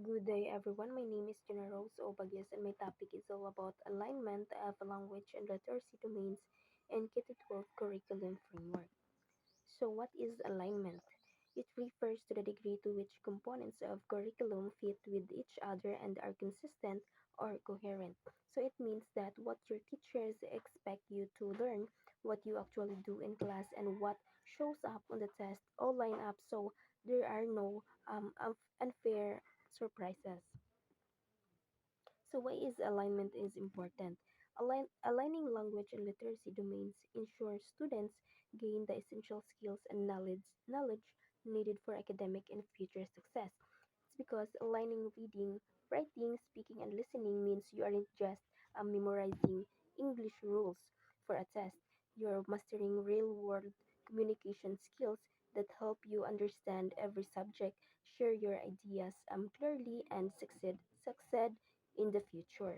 Good day, everyone. My name is Gina Rose Obagyes, and my topic is all about alignment of language and literacy domains and K-12 curriculum framework. So, what is alignment? It refers to the degree to which components of curriculum fit with each other and are consistent or coherent. So, it means that what your teachers expect you to learn, what you actually do in class, and what shows up on the test all line up so there are no unfair surprises. So why is alignment is important? Aligning language and literacy domains ensures students gain the essential skills and knowledge needed for academic and future success. It's because aligning reading, writing, speaking, and listening means you aren't just memorizing English rules for a test. You're mastering real-world communication skills that help you understand every subject, share your ideas clearly, and succeed in the future.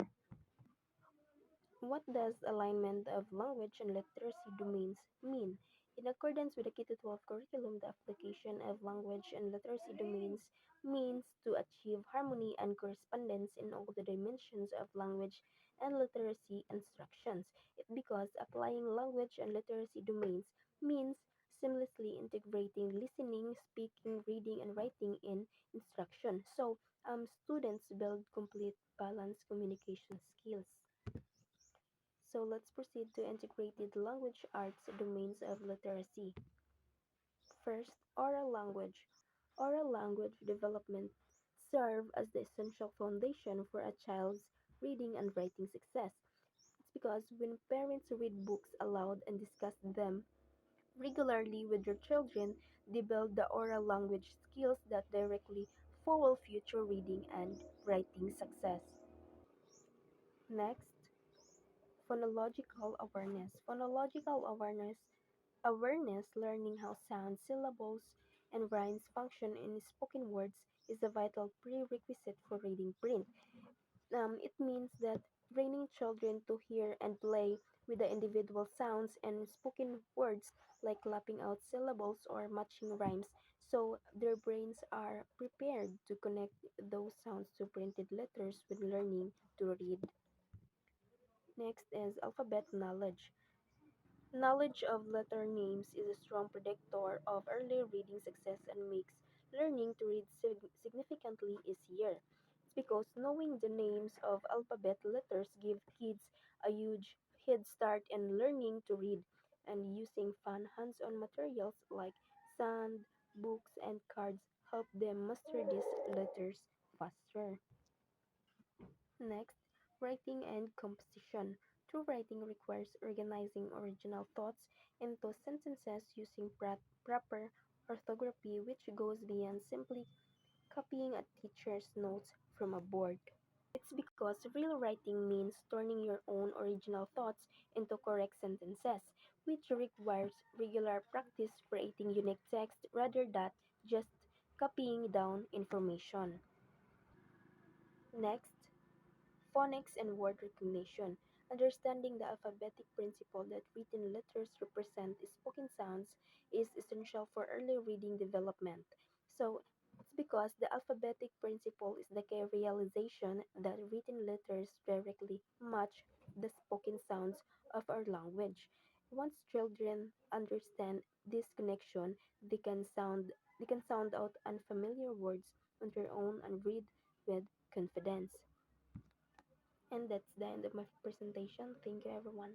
What does alignment of language and literacy domains mean? In accordance with the K-12 curriculum, the application of language and literacy domains means to achieve harmony and correspondence in all the dimensions of language and literacy instructions. It because applying language and literacy domains means seamlessly integrating listening, speaking, reading, and writing in instruction. So, students build complete balanced communication skills. So let's proceed to integrated language arts domains of literacy. First, oral language. Oral language development serve as the essential foundation for a child's reading and writing success. It's because when parents read books aloud and discuss them regularly with their children, they build the oral language skills that directly fuel future reading and writing success. Next, phonological awareness. Phonological awareness, learning how sounds, syllables, and rhymes function in spoken words, is a vital prerequisite for reading print. It means that training children to hear and play with the individual sounds and spoken words, like lapping out syllables or matching rhymes, so their brains are prepared to connect those sounds to printed letters when learning to read. Next is alphabet knowledge. Knowledge of letter names is a strong predictor of early reading success and makes learning to read significantly easier. It's because knowing the names of alphabet letters give kids a huge head start in learning to read, and using fun hands-on materials like sand, books, and cards help them master these letters faster. Next, writing and composition. True writing requires organizing original thoughts into sentences using proper orthography, which goes beyond simply copying a teacher's notes from a board. It's because real writing means turning your own original thoughts into correct sentences, which requires regular practice creating unique text rather than just copying down information. Next, phonics and word recognition. Understanding the alphabetic principle that written letters represent spoken sounds is essential for early reading development. So, it's because the alphabetic principle is the key realization that written letters directly match the spoken sounds of our language. Once children understand this connection, they can sound out unfamiliar words on their own and read with confidence. And that's the end of my presentation. Thank you, everyone.